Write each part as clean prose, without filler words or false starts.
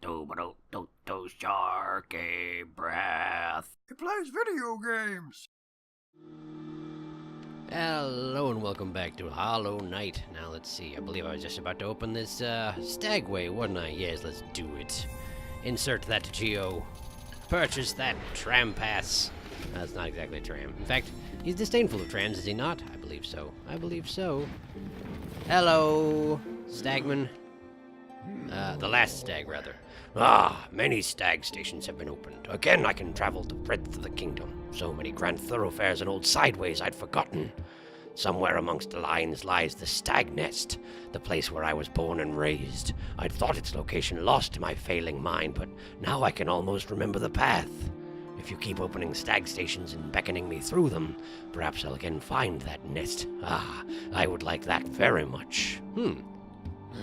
SharkyBreath. He plays video games. Hello and welcome back to Hollow Knight. Now let's see, I believe I was just about to open this Stagway, wasn't I? Yes, let's do it. Insert that geo. Purchase that tram pass. That's not exactly a tram. In fact, he's disdainful of trams, is he not? I believe so. I believe so. Hello, Stagman. The last stag, rather. Ah, many stag stations have been opened. Again, I can travel the breadth of the kingdom. So many grand thoroughfares and old sideways I'd forgotten. Somewhere amongst the lines lies the Stag Nest, the place where I was born and raised. I'd thought its location lost to my failing mind, but now I can almost remember the path. If you keep opening stag stations and beckoning me through them, perhaps I'll again find that nest. Ah, I would like that very much.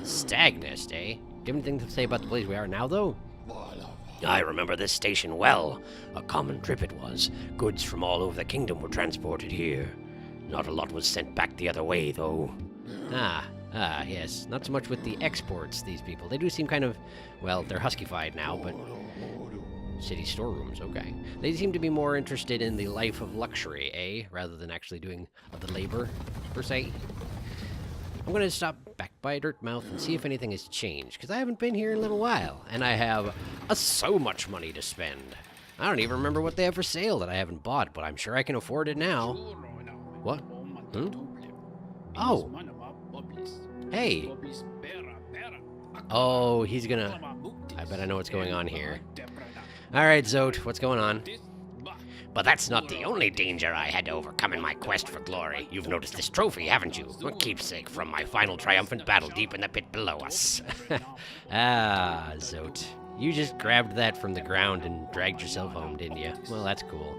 Stag Nest, eh? Do you have anything to say about the place we are now, though? I remember this station well. A common trip it was. Goods from all over the kingdom were transported here. Not a lot was sent back the other way, though. Yes. Not so much with the exports, these people. They do seem kind of, well, they're huskified now, but... City storerooms, okay. They seem to be more interested in the life of luxury, eh? Rather than actually doing the labor, per se. I'm going to stop back by Dirtmouth and see if anything has changed, because I haven't been here in a little while, and I have so much money to spend. I don't even remember what they have for sale that I haven't bought, but I'm sure I can afford it now. What? Oh. Hey. Oh, he's gonna... I bet I know what's going on here. Alright, Zote, what's going on? But that's not the only danger I had to overcome in my quest for glory. You've noticed this trophy, haven't you? A keepsake from my final triumphant battle deep in the pit below us. Ah, Zote. You just grabbed that from the ground and dragged yourself home, didn't you? Well, that's cool.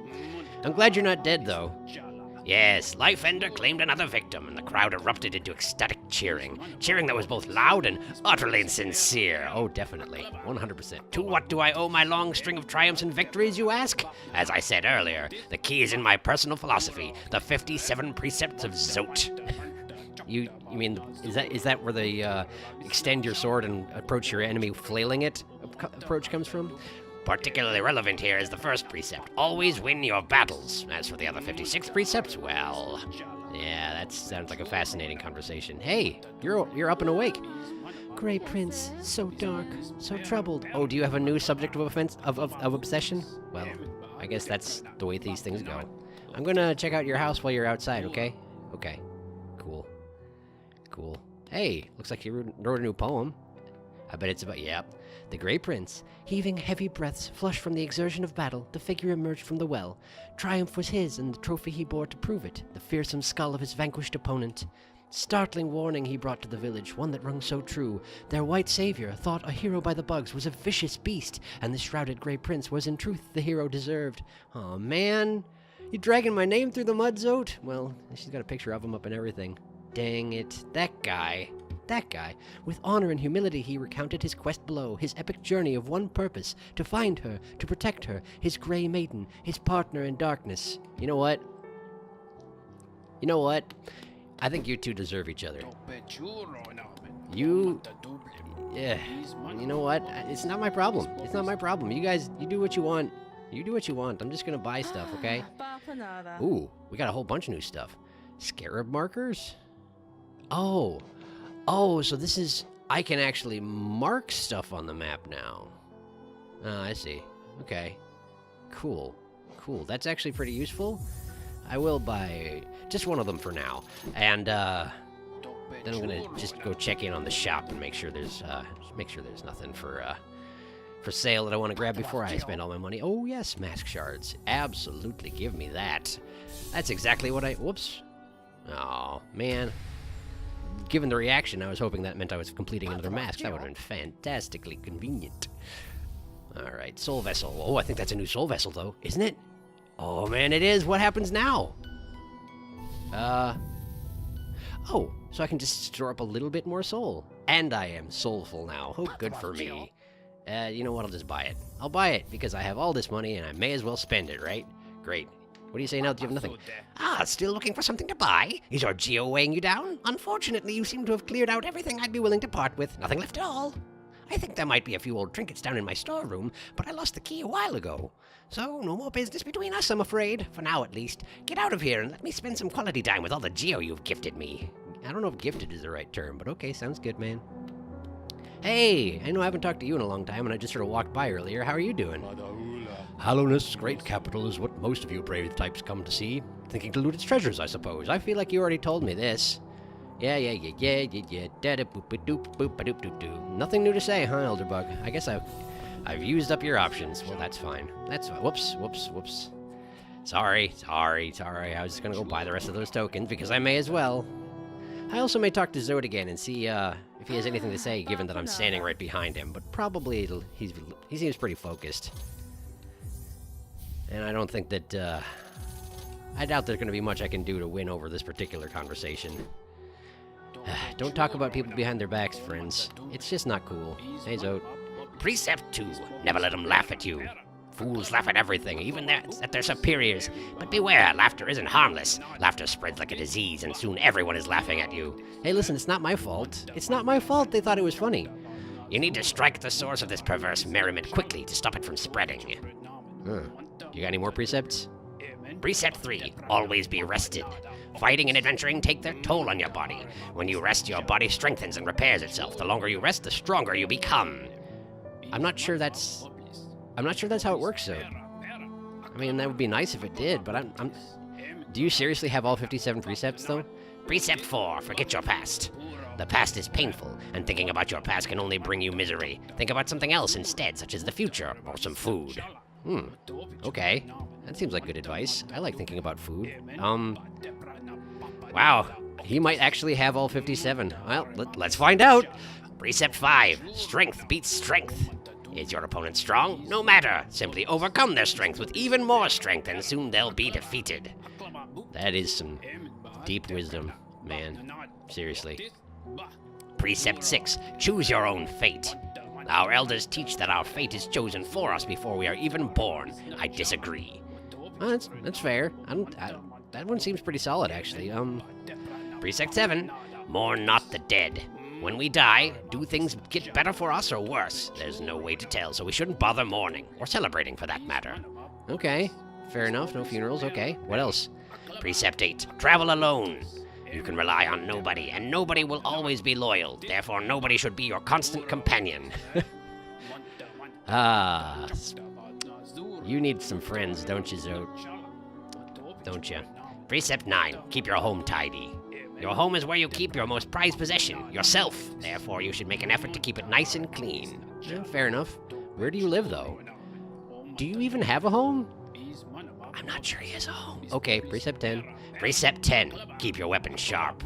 I'm glad you're not dead, though. Yes, Life Ender claimed another victim, and the crowd erupted into ecstatic cheering. Cheering that was both loud and utterly sincere. Oh, definitely. 100%. To what do I owe my long string of triumphs and victories, you ask? As I said earlier, the key is in my personal philosophy, the 57 Precepts of Zote. You mean, is that where the extend your sword and approach your enemy flailing it approach comes from? Particularly relevant here is the first precept, always win your battles. As for the other 56 precepts, well... Yeah, that sounds like a fascinating conversation. Hey, you're up and awake. Grey Prince, so dark, so troubled. Oh, do you have a new subject of offense of obsession? Well, I guess that's the way these things go. I'm gonna check out your house while you're outside, okay? Okay. Cool. Cool. Hey, looks like you wrote a new poem. I bet it's about... Yep. The Grey Prince, heaving heavy breaths, flushed from the exertion of battle, the figure emerged from the well. Triumph was his, and the trophy he bore to prove it, the fearsome skull of his vanquished opponent. Startling warning he brought to the village, one that rung so true. Their white savior, thought a hero by the bugs, was a vicious beast, and the shrouded Grey Prince was in truth the hero deserved. Aw, man. You dragging my name through the mud, Zote? Well, she's got a picture of him up and everything. Dang it. That guy. With honor and humility he recounted his quest below, his epic journey of one purpose, to find her, to protect her, his grey maiden, his partner in darkness. You know what? I think you two deserve each other. Yeah. You know what? It's not my problem. You guys, you do what you want. I'm just gonna buy stuff, okay? Ooh, we got a whole bunch of new stuff. Scarab markers? Oh, so this is... I can actually mark stuff on the map now. Oh, I see. Okay. Cool. That's actually pretty useful. I will buy just one of them for now. And, then I'm gonna just go check in on the shop and make sure there's nothing for sale that I want to grab before I spend all my money. Oh, yes, mask shards. Absolutely, give me that. That's exactly what I... Whoops. Oh, man. Given the reaction, I was hoping that meant I was completing another mask. That would have been fantastically convenient. Alright, soul vessel. Oh, I think that's a new soul vessel, though. Isn't it? Oh, man, it is. What happens now? Oh, so I can just store up a little bit more soul. And I am soulful now. Oh, good for me. You know what? I'll just buy it. I'll buy it, because I have all this money, and I may as well spend it, right? Great. What do you say now that you have nothing? Ah, still looking for something to buy? Is your geo weighing you down? Unfortunately, you seem to have cleared out everything I'd be willing to part with. Nothing left at all. I think there might be a few old trinkets down in my storeroom, but I lost the key a while ago. So, no more business between us, I'm afraid. For now, at least. Get out of here and let me spend some quality time with all the geo you've gifted me. I don't know if gifted is the right term, but okay, sounds good, man. Hey, I know I haven't talked to you in a long time, and I just sort of walked by earlier. How are you doing? Hallowness, great capital, is what most of you brave types come to see. Thinking to loot its treasures, I suppose. I feel like you already told me this. Yeah. Da-da-boop-a-doop-boop-a-doop-doop-doo. Nothing new to say, huh, Elderbug? I guess I've used up your options. Well, that's fine. That's fine. Whoops. Sorry. I was just gonna go buy the rest of those tokens, because I may as well. I also may talk to Zote again and see if he has anything to say, given that I'm standing right behind him. But probably he seems pretty focused. And I don't think that, I doubt there's going to be much I can do to win over this particular conversation. Don't talk about people behind their backs, friends. It's just not cool. Hey, Zote. Precept 2. Never let them laugh at you. Fools laugh at everything, even at their superiors. But beware, laughter isn't harmless. Laughter spreads like a disease, and soon everyone is laughing at you. Hey, listen, it's not my fault. It's not my fault they thought it was funny. You need to strike at the source of this perverse merriment quickly to stop it from spreading. You got any more precepts? Precept 3. Always be rested. Fighting and adventuring take their toll on your body. When you rest, your body strengthens and repairs itself. The longer you rest, the stronger you become. I'm not sure that's how it works, though. I mean, that would be nice if it did, but do you seriously have all 57 precepts, though? Precept 4. Forget your past. The past is painful, and thinking about your past can only bring you misery. Think about something else instead, such as the future, or some food. Okay. That seems like good advice. I like thinking about food. Wow. He might actually have all 57. Well, let's find out. Precept 5. Strength beats strength. Is your opponent strong? No matter. Simply overcome their strength with even more strength, and soon they'll be defeated. That is some deep wisdom, man. Seriously. Precept 6. Choose your own fate. Our elders teach that our fate is chosen for us before we are even born. I disagree. Well, that's fair. That one seems pretty solid, actually. Precept 7. Mourn not the dead. When we die, do things get better for us or worse? There's no way to tell, so we shouldn't bother mourning, or celebrating for that matter. Okay, fair enough, no funerals, okay. What else? Precept 8. Travel alone. You can rely on nobody, and nobody will always be loyal. Therefore, nobody should be your constant companion. You need some friends, don't you, Zote? Don't you? Precept 9. Keep your home tidy. Your home is where you keep your most prized possession, yourself. Therefore, you should make an effort to keep it nice and clean. Yeah, fair enough. Where do you live, though? Do you even have a home? I'm not sure he has a home. Okay, Precept 10. Precept 10. Keep your weapon sharp.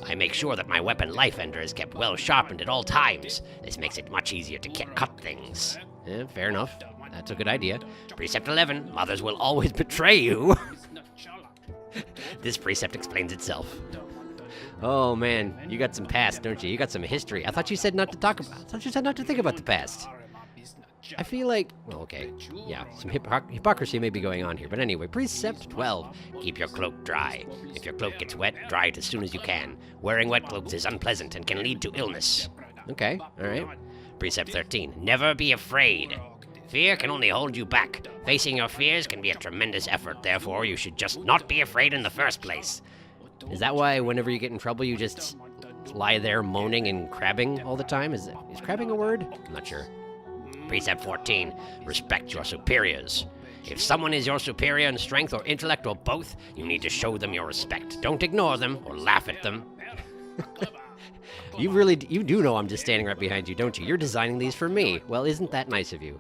I make sure that my weapon Life Ender is kept well sharpened at all times. This makes it much easier to cut things. Yeah, fair enough. That's a good idea. Precept 11. Mothers will always betray you. This precept explains itself. Oh man, you got some past, don't you? You got some history. I thought you said not to talk about. I thought you said not to think about the past. I feel like, well, okay, yeah, some hypocrisy may be going on here, but anyway, Precept 12. Keep your cloak dry. If your cloak gets wet, dry it as soon as you can. Wearing wet clothes is unpleasant and can lead to illness. Okay, all right. Precept 13. Never be afraid. Fear can only hold you back. Facing your fears can be a tremendous effort, therefore you should just not be afraid in the first place. Is that why whenever you get in trouble you just lie there moaning and crabbing all the time? Is crabbing a word? I'm not sure. Precept 14. Respect your superiors. If someone is your superior in strength or intellect or both, you need to show them your respect. Don't ignore them or laugh at them. You do know I'm just standing right behind you, don't you? You're designing these for me. Well, isn't that nice of you?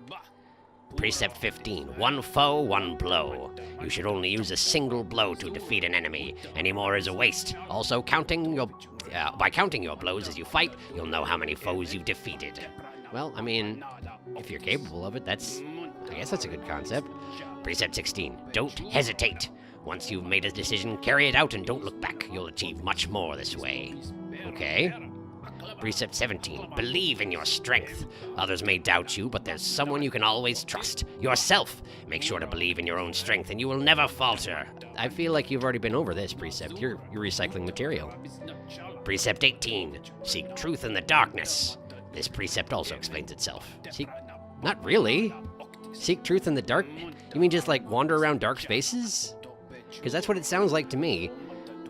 Precept 15. One foe, one blow. You should only use a single blow to defeat an enemy. Any more is a waste. Also, by counting your blows as you fight, you'll know how many foes you've defeated. Well, I mean, if you're capable of it, I guess that's a good concept. Precept 16. Don't hesitate. Once you've made a decision, carry it out and don't look back. You'll achieve much more this way. Okay. Precept 17. Believe in your strength. Others may doubt you, but there's someone you can always trust. Yourself. Make sure to believe in your own strength, and you will never falter. I feel like you've already been over this, Precept. You're recycling material. Precept 18. Seek truth in the darkness. This precept also explains itself. Not really. Seek truth in the dark? You mean just like wander around dark spaces? Because that's what it sounds like to me.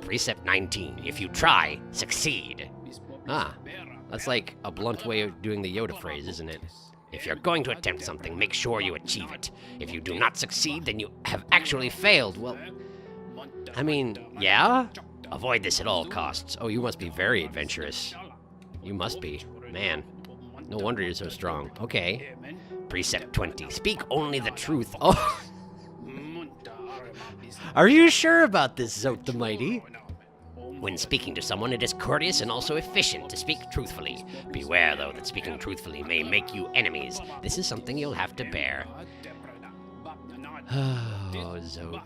Precept 19. If you try, succeed. Ah, that's like a blunt way of doing the Yoda phrase, isn't it? If you're going to attempt something, make sure you achieve it. If you do not succeed, then you have actually failed. Well, I mean, yeah? Avoid this at all costs. Oh, you must be very adventurous. You must be. Man, no wonder you're so strong. Okay. Precept 20. Speak only the truth. Oh. Are you sure about this, Zote the Mighty? When speaking to someone, it is courteous and also efficient to speak truthfully. Beware, though, that speaking truthfully may make you enemies. This is something you'll have to bear. Oh, Zote.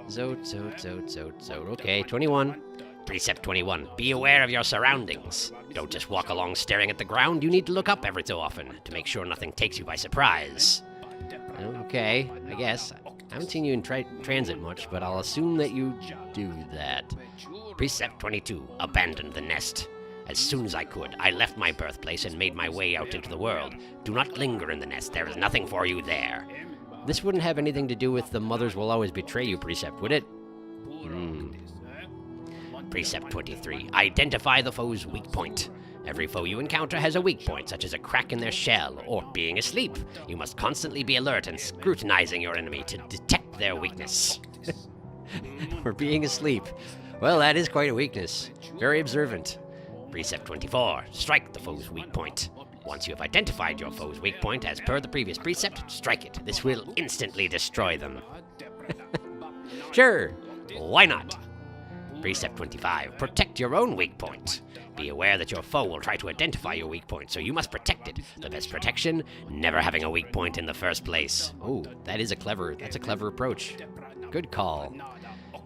Zote. Okay, 21. Precept 21. Be aware of your surroundings. Don't just walk along staring at the ground. You need to look up every so often to make sure nothing takes you by surprise. Okay, I guess. I haven't seen you in transit much, but I'll assume that you do that. Precept 22. Abandon the nest. As soon as I could, I left my birthplace and made my way out into the world. Do not linger in the nest. There is nothing for you there. This wouldn't have anything to do with the mothers will always betray you precept, would it? Precept 23. Identify the foe's weak point. Every foe you encounter has a weak point, such as a crack in their shell or being asleep. You must constantly be alert and scrutinizing your enemy to detect their weakness. Or being asleep. Well, that is quite a weakness. Very observant. Precept 24. Strike the foe's weak point. Once you have identified your foe's weak point, as per the previous precept, strike it. This will instantly destroy them. Sure, why not? Precept 25. Protect your own weak point. Be aware that your foe will try to identify your weak point, so you must protect it. The best protection, never having a weak point in the first place. Oh, that's a clever approach. Good call.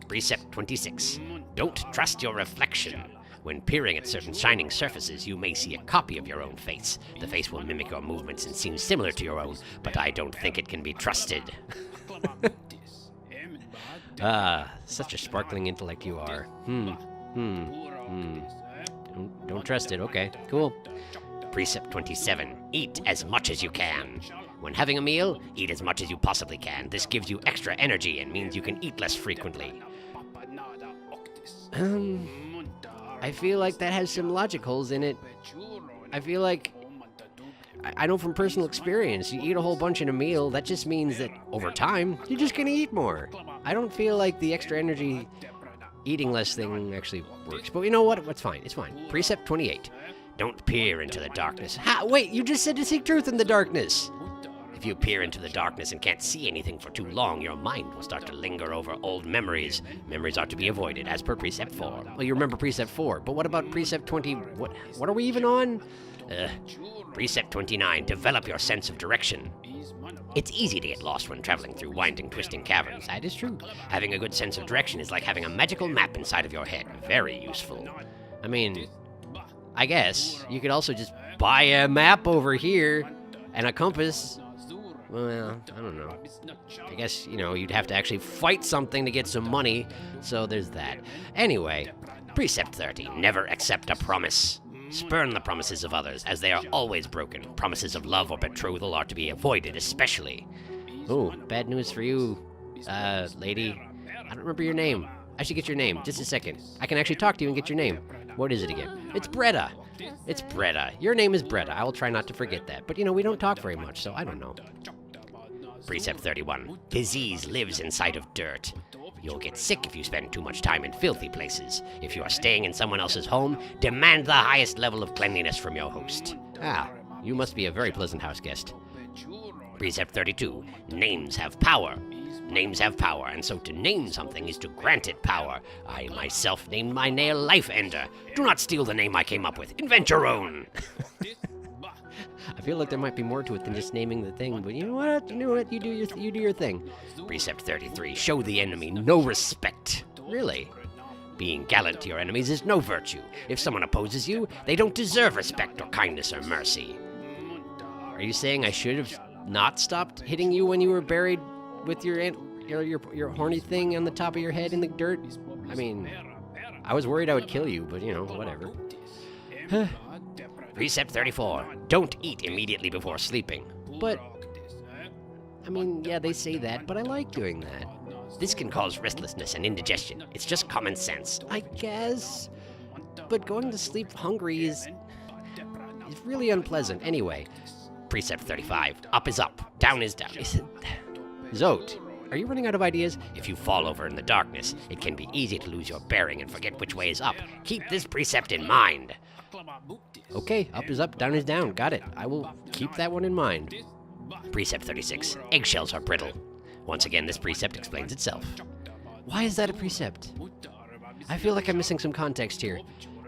Precept 26. Don't trust your reflection. When peering at certain shining surfaces, you may see a copy of your own face. The face will mimic your movements and seem similar to your own, but I don't think it can be trusted. Such a sparkling intellect you are. Don't trust it. Okay, cool. Precept 27. Eat as much as you can. When having a meal, eat as much as you possibly can. This gives you extra energy and means you can eat less frequently. I feel like that has some logic holes in it. I feel like, I know from personal experience, you eat a whole bunch in a meal, that just means that over time, you're just gonna eat more. I don't feel like the extra energy eating less thing actually works. But you know what? It's fine. It's fine. Precept 28. Don't peer into the darkness. Wait, you just said to seek truth in the darkness. If you peer into the darkness and can't see anything for too long, your mind will start to linger over old memories. Memories are to be avoided, as per Precept 4. Well, you remember Precept 4, but what about Precept 20? What are we even on? Precept 29. Develop your sense of direction. It's easy to get lost when traveling through winding, twisting caverns. That is true. Having a good sense of direction is like having a magical map inside of your head. Very useful. I mean, I guess you could also just buy a map over here and a compass. Well, I don't know. I guess, you'd have to actually fight something to get some money, so there's that. Anyway, Precept 30. Never accept a promise. Spurn the promises of others, as they are always broken. Promises of love or betrothal are to be avoided, especially. Oh, bad news for you, lady. I don't remember your name. I should get your name. Just a second. I can actually talk to you and get your name. What is it again? It's Bretta. It's Bretta. Your name is Bretta. I will try not to forget that. But, we don't talk very much, so I don't know. Precept 31. Disease lives inside of dirt. You'll get sick if you spend too much time in filthy places. If you are staying in someone else's home, demand the highest level of cleanliness from your host. You must be a very pleasant house guest. Precept 32. Names have power. Names have power, and so to name something is to grant it power. I myself named my nail Life Ender. Do not steal the name I came up with. Invent your own. I feel like there might be more to it than just naming the thing, but you know what? You do your thing. Precept 33. Show the enemy no respect. Really? Being gallant to your enemies is no virtue. If someone opposes you, they don't deserve respect or kindness or mercy. Are you saying I should have not stopped hitting you when you were buried with your horny thing on the top of your head in the dirt? I mean, I was worried I would kill you, but whatever. Precept 34. Don't eat immediately before sleeping. But, I mean, yeah, they say that, but I like doing that. This can cause restlessness and indigestion. It's just common sense. I guess. But going to sleep hungry is really unpleasant. Anyway, Precept 35. Up is up, down is down. Zote, are you running out of ideas? If you fall over in the darkness, it can be easy to lose your bearing and forget which way is up. Keep this precept in mind. Okay, up is up, down is down. Got it. I will keep that one in mind. Precept 36. Eggshells are brittle. Once again, this precept explains itself. Why is that a precept? I feel like I'm missing some context here.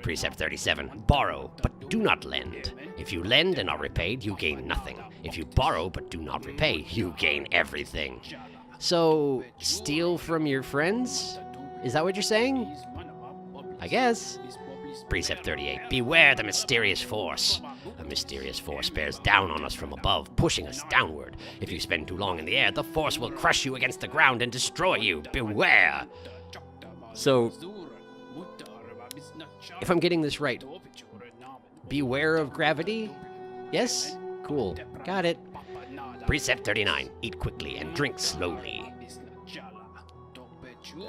Precept 37. Borrow, but do not lend. If you lend and are repaid, you gain nothing. If you borrow but do not repay, you gain everything. So, steal from your friends? Is that what you're saying? I guess. Precept 38. Beware the mysterious force. A mysterious force bears down on us from above, pushing us downward. If you spend too long in the air, the force will crush you against the ground and destroy you. Beware! So, if I'm getting this right, beware of gravity? Yes? Cool. Got it. Precept 39. Eat quickly and drink slowly.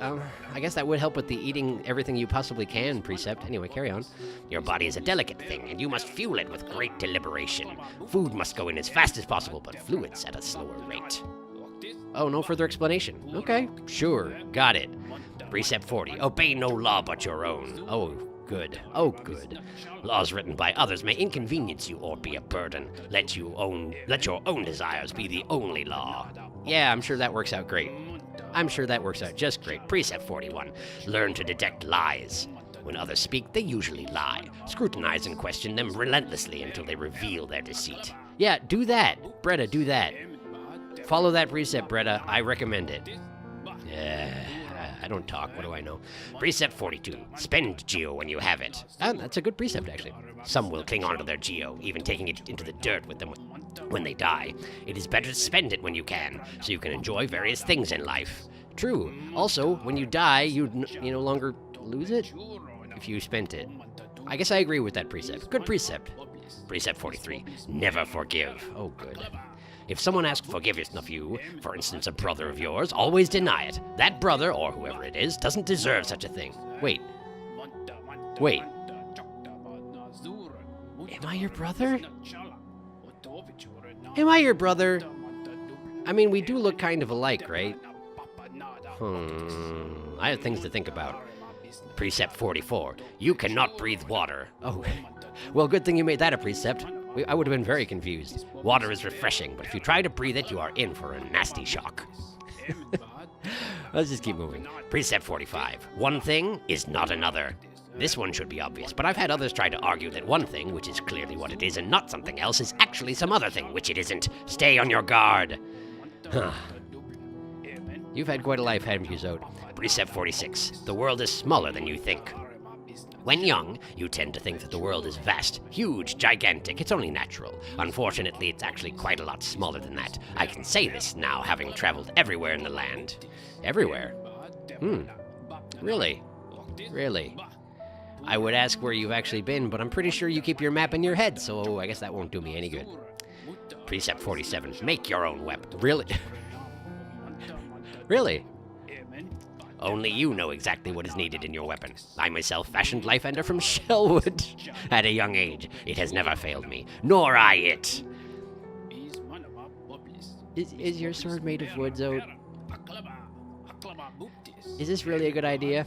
I guess that would help with the eating everything you possibly can precept. Anyway, carry on. Your body is a delicate thing, and you must fuel it with great deliberation. Food must go in as fast as possible, but fluids at a slower rate. Oh, no further explanation. Okay, sure, got it. Precept 40. Obey no law but your own. Oh, good. Oh, good. Laws written by others may inconvenience you or be a burden. Let your own desires be the only law. Yeah, I'm sure that works out great. I'm sure that works out just great. Precept 41. Learn to detect lies. When others speak, they usually lie. Scrutinize and question them relentlessly until they reveal their deceit. Yeah, do that. Bretta, do that. Follow that precept, Bretta. I recommend it. I don't talk. What do I know? Precept 42. Spend geo when you have it. That's a good precept, actually. Some will cling on to their geo, even taking it into the dirt with them when they die. It is better to spend it when you can, so you can enjoy various things in life. True. Also, when you die, you no longer lose it if you spent it. I guess I agree with that precept. Good precept. Precept 43. Never forgive. Oh, good. If someone asks forgiveness of you, for instance a brother of yours, always deny it. That brother, or whoever it is, doesn't deserve such a thing. Wait. Am I your brother? Am I your brother? I mean, we do look kind of alike, right? I have things to think about. Precept 44. You cannot breathe water. Oh, well, good thing you made that a precept. I would have been very confused. Water is refreshing, but if you try to breathe it, you are in for a nasty shock. Let's just keep moving. Precept 45. One thing is not another. This one should be obvious, but I've had others try to argue that one thing, which is clearly what it is and not something else, is actually some other thing, which it isn't. Stay on your guard. You've had quite a life, haven't you, Zote? Precept 46. The world is smaller than you think. When young, you tend to think that the world is vast, huge, gigantic. It's only natural. Unfortunately, it's actually quite a lot smaller than that. I can say this now, having traveled everywhere in the land. Everywhere? Really? Really? I would ask where you've actually been, but I'm pretty sure you keep your map in your head, so I guess that won't do me any good. Precept 47. Make your own weapon. Really? Really? Only you know exactly what is needed in your weapon. I myself fashioned Life Ender from shellwood at a young age. It has never failed me, nor I it. Is your sword made of wood, Zote? Is this really a good idea?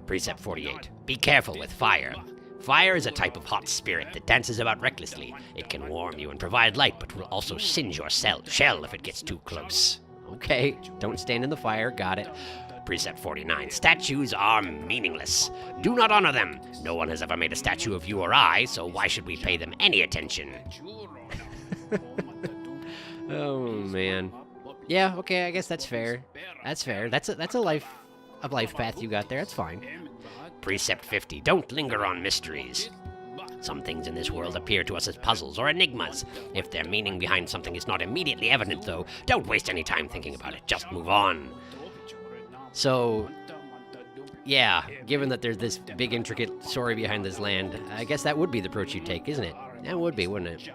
Precept 48. Be careful with fire. Fire is a type of hot spirit that dances about recklessly. It can warm you and provide light, but will also singe your shell if it gets too close. Okay, don't stand in the fire, got it. Precept 49. Statues are meaningless. Do not honor them. No one has ever made a statue of you or I, so why should we pay them any attention? Oh, man. Yeah, okay, I guess that's fair. That's fair. That's a life path you got there. That's fine. Precept 50. Don't linger on mysteries. Some things in this world appear to us as puzzles or enigmas. If their meaning behind something is not immediately evident, though, don't waste any time thinking about it. Just move on. So, yeah, given that there's this big intricate story behind this land, I guess that would be the approach you take, isn't it? That would be, wouldn't it?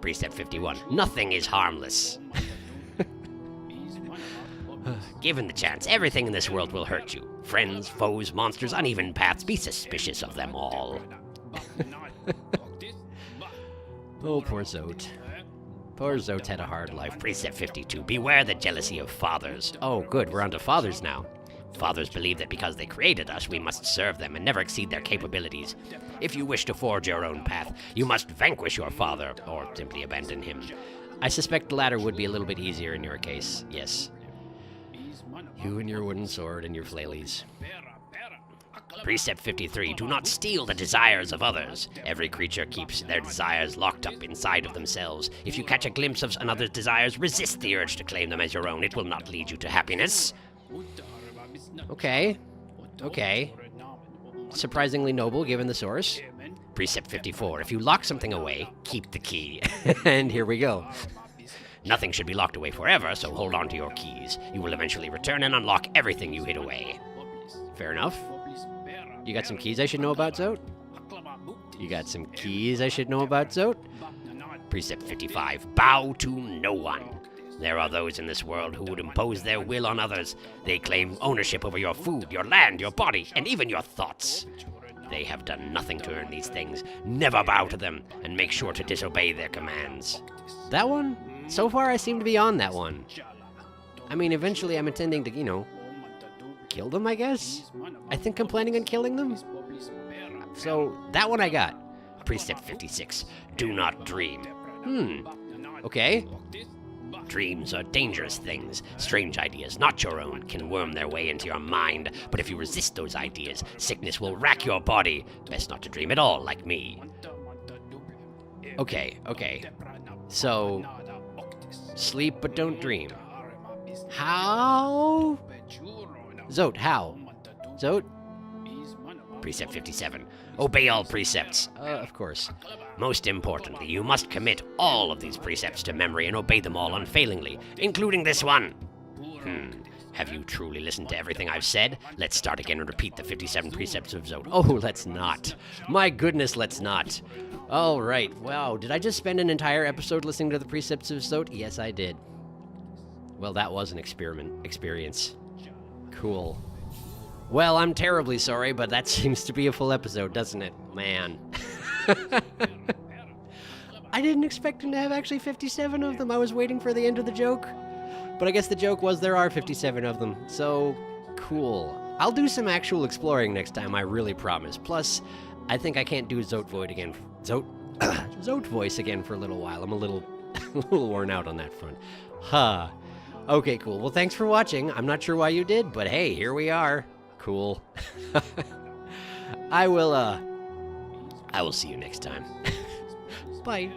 Precept 51. Nothing is harmless. Given the chance, everything in this world will hurt you. Friends, foes, monsters, uneven paths. Be suspicious of them all. Oh, poor Zote. Poor Zote had a hard life. Precept 52. Beware the jealousy of fathers. Oh, good. We're on to fathers now. Fathers believe that because they created us, we must serve them and never exceed their capabilities. If you wish to forge your own path, you must vanquish your father, or simply abandon him. I suspect the latter would be a little bit easier in your case, yes. You and your wooden sword and your flailies. Precept 53. Do not steal the desires of others. Every creature keeps their desires locked up inside of themselves. If you catch a glimpse of another's desires, resist the urge to claim them as your own. It will not lead you to happiness. Okay. Surprisingly noble, given the source. Precept 54. If you lock something away, keep the key. And here we go. Nothing should be locked away forever, so hold on to your keys. You will eventually return and unlock everything you hid away. Fair enough. You got some keys I should know about, Zote? You got some keys I should know about, Zote? Precept 55. Bow to no one. There are those in this world who would impose their will on others. They claim ownership over your food, your land, your body, and even your thoughts. They have done nothing to earn these things. Never bow to them, and make sure to disobey their commands. That one? So far, I seem to be on that one. I mean, eventually I'm intending to, kill them, I guess? I think I'm planning on killing them. So, that one I got. Precept 56. Do not dream. Okay. Dreams are dangerous things. Strange ideas, not your own, can worm their way into your mind. But if you resist those ideas, sickness will rack your body. Best not to dream at all, like me. Okay. So, sleep but don't dream. How? Zote, how? Zote? Precept 57. Obey all precepts. Of course. Most importantly, you must commit all of these precepts to memory and obey them all unfailingly, including this one. Have you truly listened to everything I've said? Let's start again and repeat the 57 precepts of Zote. Oh, let's not. My goodness, let's not. All right. Wow, did I just spend an entire episode listening to the precepts of Zote? Yes, I did. Well, that was an experience. Cool. Well, I'm terribly sorry, but that seems to be a full episode, doesn't it? Man. I didn't expect him to have actually 57 of them. I was waiting for the end of the joke. But I guess the joke was there are 57 of them. So, cool. I'll do some actual exploring next time, I really promise. Plus, I think I can't do Zote voice again for a little while. I'm a little worn out on that front. Okay, cool. Well, thanks for watching. I'm not sure why you did, but hey, here we are. Cool. I will see you next time. Bye.